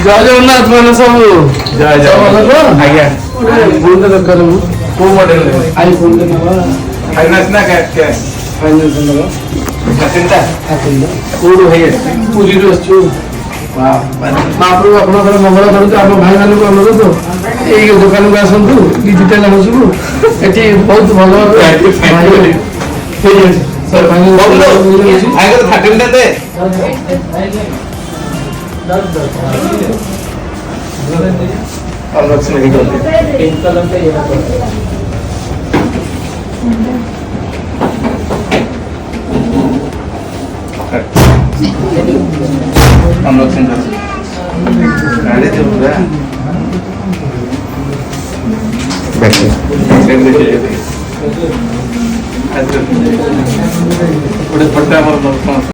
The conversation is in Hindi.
जय जगन्नाथ मान सब जय जय आज्ञा फोन दरकार को मॉडल आईफोन फाइनेंस ना कैश फाइनेंस चिंता कोड है पूरी रु महाप्रभु आपंकर मंगल करूँ आम भाई मान को अनुरोध ये दुकान को आसतु डिजिटाल हाउस को ये बहुत भल अनबॉक्सिंग गाड़ी दे पूरा बैक आज बड़े फटा